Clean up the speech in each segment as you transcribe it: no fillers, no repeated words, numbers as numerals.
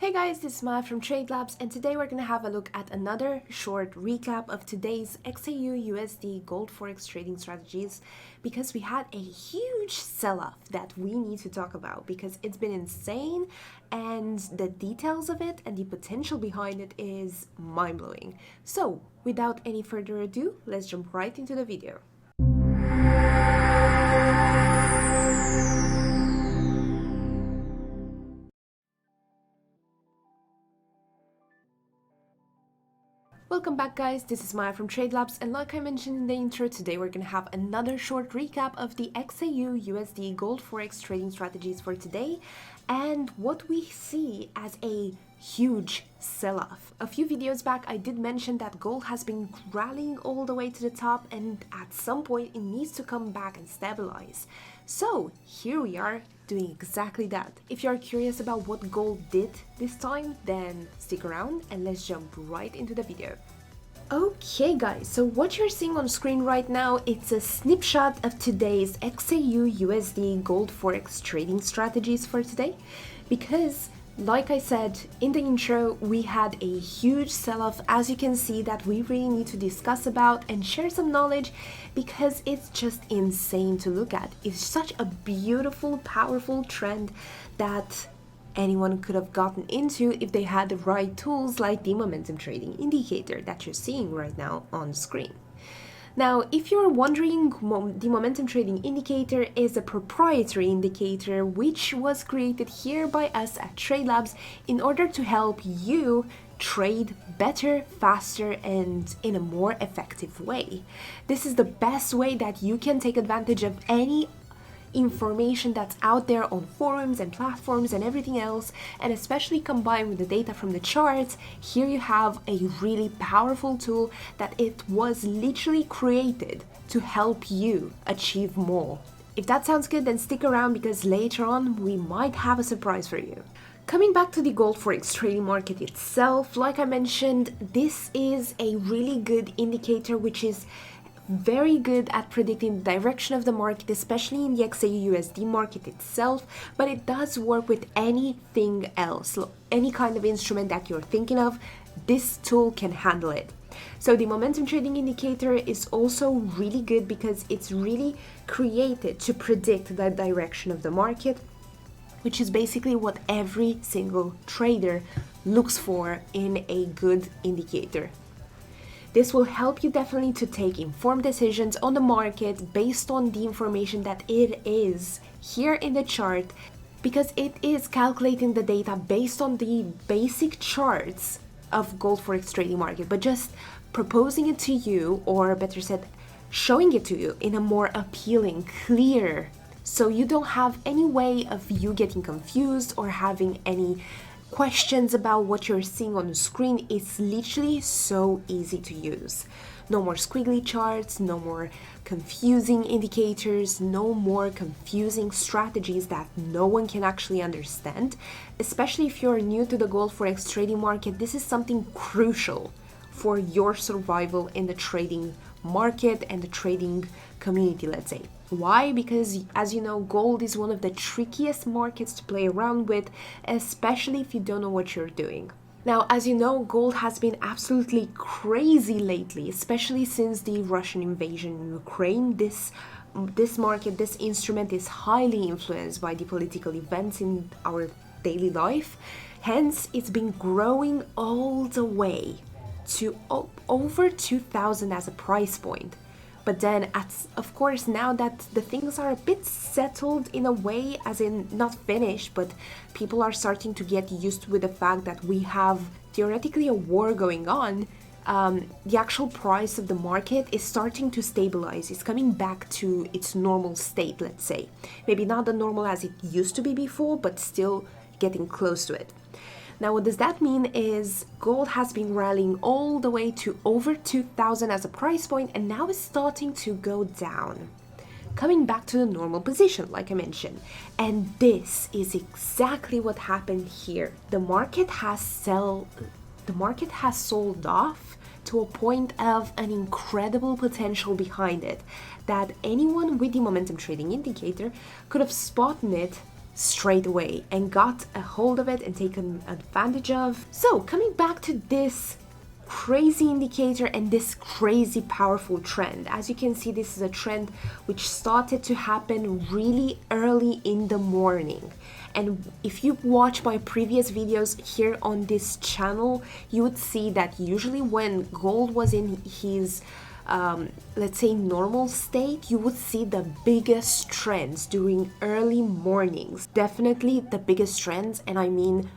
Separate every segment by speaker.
Speaker 1: Hey guys, this is Maya from TradeLabs, and today we're going to have a look at another short recap of today's XAUUSD Gold Forex Trading Strategies, because we had a huge sell-off that we need to talk about because it's been insane and the details of it and the potential behind it is mind-blowing. So without any further ado, let's jump right into the video. Welcome back guys, this is Maya from TradeLabs, and like I mentioned in the intro, today we're going to have another short recap of the XAUUSD Gold Forex Trading Strategies for today and what we see as a huge sell-off. A few videos back I did mention that gold has been rallying all the way to the top and at some point it needs to come back and stabilize. So here we are doing exactly that. If you are curious about what gold did this time, then stick around and let's jump right into the video. Okay guys, so what you're seeing on screen right now, it's a snapshot of today's XAUUSD Gold Forex Trading Strategies for today, because like I said in the intro, we had a huge sell-off, as you can see, that we really need to discuss about and share some knowledge because it's just insane to look at. It's such a beautiful, powerful trend that anyone could have gotten into if they had the right tools like the momentum trading indicator that you're seeing right now on the screen. Now, if you're wondering, the momentum trading indicator is a proprietary indicator which was created here by us at TradeLabs in order to help you trade better, faster, and in a more effective way. This is the best way that you can take advantage of any information that's out there on forums and platforms and everything else, and especially combined with the data from the charts. Here you have a really powerful tool that it was literally created to help you achieve more. If that sounds good, then stick around because later on we might have a surprise for you. Coming back to the gold forex trading market itself, like I mentioned, this is a really good indicator which is very good at predicting the direction of the market, especially in the XAUUSD market itself, but it does work with anything else, any kind of instrument that you're thinking of. This tool can handle it. So the momentum trading indicator is also really good because it's really created to predict the direction of the market, which is basically what every single trader looks for in a good indicator. This will help you definitely to take informed decisions on the market based on the information that it is here in the chart, because it is calculating the data based on the basic charts of gold forex trading market, but just proposing it to you, or better said, showing it to you in a more appealing, clear, so you don't have any way of you getting confused or having any questions about what you're seeing on the screen. It's literally so easy to use. No more squiggly charts, no more confusing indicators, no more confusing strategies that no one can actually understand. Especially if you're new to the gold forex trading market, this is something crucial for your survival in the trading market and the trading community, let's say. Why? Because as you know, gold is one of the trickiest markets to play around with, especially if you don't know what you're doing. Now, as you know, gold has been absolutely crazy lately, especially since the Russian invasion in Ukraine. This market, this instrument is highly influenced by the political events in our daily life. Hence, it's been growing all the way to over 2,000 as a price point. But then, of course, now that the things are a bit settled in a way, as in not finished, but people are starting to get used with the fact that we have theoretically a war going on, the actual price of the market is starting to stabilize. It's coming back to its normal state, let's say. Maybe not the normal as it used to be before, but still getting close to it. Now, what does that mean is gold has been rallying all the way to over 2,000 as a price point, and now it's starting to go down, coming back to the normal position, like I mentioned. And this is exactly what happened here. The market has sold off to a point of an incredible potential behind it that anyone with the momentum trading indicator could have spotted it straight away and got a hold of it and taken advantage of. So coming back to this crazy indicator and this crazy powerful trend, as you can see, this is a trend which started to happen really early in the morning. And if you watch my previous videos here on this channel, you would see that usually when gold was in his let's say normal state, you would see the biggest trends during early mornings. Definitely the biggest trends, and I mean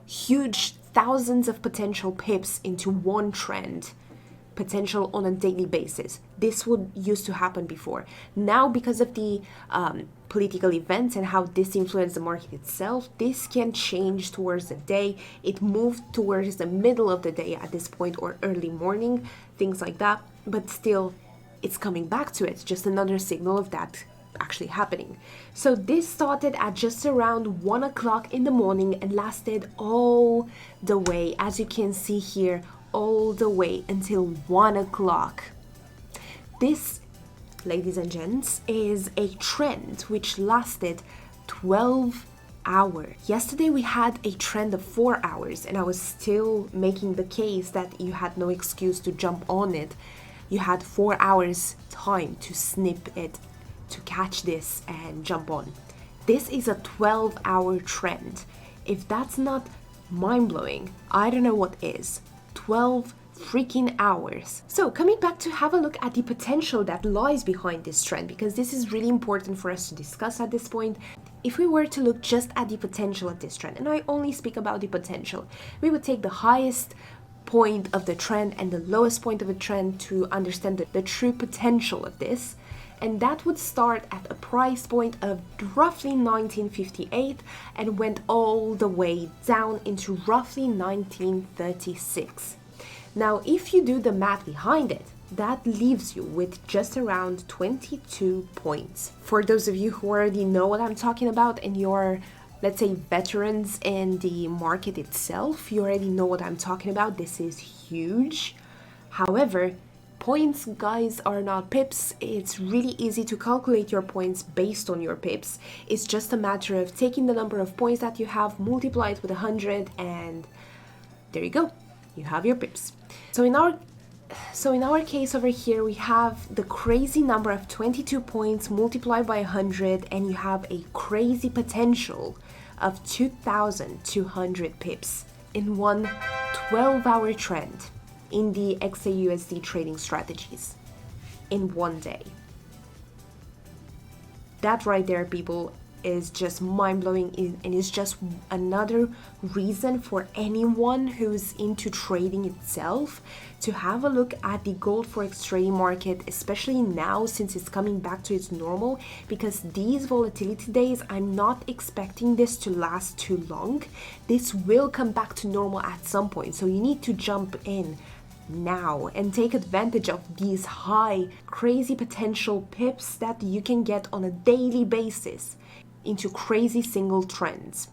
Speaker 1: huge, thousands of potential pips into one trend, potential on a daily basis. This would used to happen before. Now, because of the political events and how this influenced the market itself, this can change towards the day. It moved towards the middle of the day at this point, or early morning, things like that. But still, it's coming back to it. Just another signal of that actually happening. So this started at just around 1 o'clock in the morning and lasted all the way, as you can see here, all the way until 1 o'clock. This, ladies and gents, is a trend which lasted 12 hours. Yesterday we had a trend of 4 hours, and I was still making the case that you had no excuse to jump on it. You had 4 hours time to snip it, to catch this and jump on. This is a 12-hour trend. If that's not mind-blowing, I don't know what is. 12 freaking hours. So coming back to have a look at the potential that lies behind this trend, because this is really important for us to discuss at this point. If we were to look just at the potential of this trend, and I only speak about the potential, we would take the highest point of the trend and the lowest point of the trend to understand the true potential of this. And that would start at a price point of roughly 1958 and went all the way down into roughly 1936. Now, if you do the math behind it, that leaves you with just around 22 points. For those of you who already know what I'm talking about and you're, let's say, veterans in the market itself, you already know what I'm talking about. This is huge. However, points, guys, are not pips. It's really easy to calculate your points based on your pips. It's just a matter of taking the number of points that you have, multiply it with 100, and there you go. You have your pips. So in our case over here, we have the crazy number of 22 points multiplied by 100, and you have a crazy potential of 2,200 pips in one 12-hour trend in the XAUUSD trading strategies in one day. That right there, people, is just mind-blowing, and is just another reason for anyone who's into trading itself to have a look at the gold forex trading market, especially now since it's coming back to its normal, because these volatility days, I'm not expecting this to last too long. This will come back to normal at some point, so you need to jump in now and take advantage of these high, crazy potential pips that you can get on a daily basis into crazy single trends.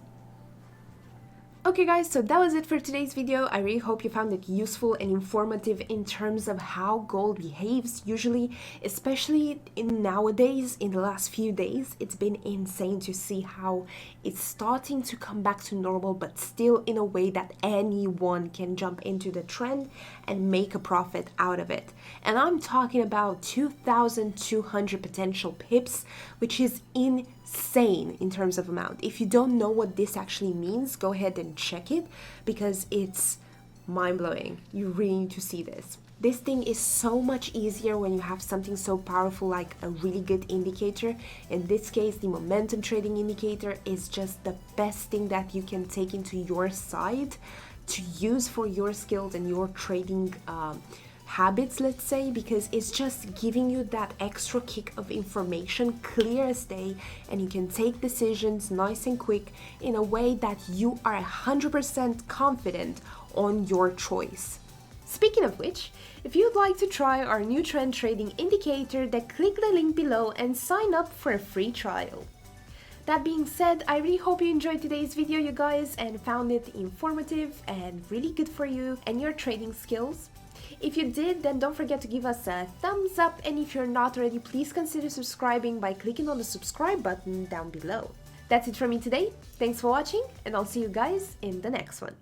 Speaker 1: Okay guys, so that was it for today's video. I really hope you found it useful and informative in terms of how gold behaves usually, especially in nowadays, in the last few days. It's been insane to see how it's starting to come back to normal, but still in a way that anyone can jump into the trend and make a profit out of it. And I'm talking about 2,200 potential pips, which is insane in terms of amount. If you don't know what this actually means, go ahead and check it, because it's mind-blowing. You really need to see this. This thing is so much easier when you have something so powerful like a really good indicator. In this case, the momentum trading indicator is just the best thing that you can take into your side to use for your skills and your trading habits, let's say, because it's just giving you that extra kick of information, clear as day, and you can take decisions nice and quick in a way that you are 100% confident on your choice. Speaking of which, if you'd like to try our new trend trading indicator, then click the link below and sign up for a free trial. That being said, I really hope you enjoyed today's video, you guys, and found it informative and really good for you and your trading skills. If you did, then don't forget to give us a thumbs up, and if you're not already, please consider subscribing by clicking on the subscribe button down below. That's it for me today. Thanks for watching, and I'll see you guys in the next one.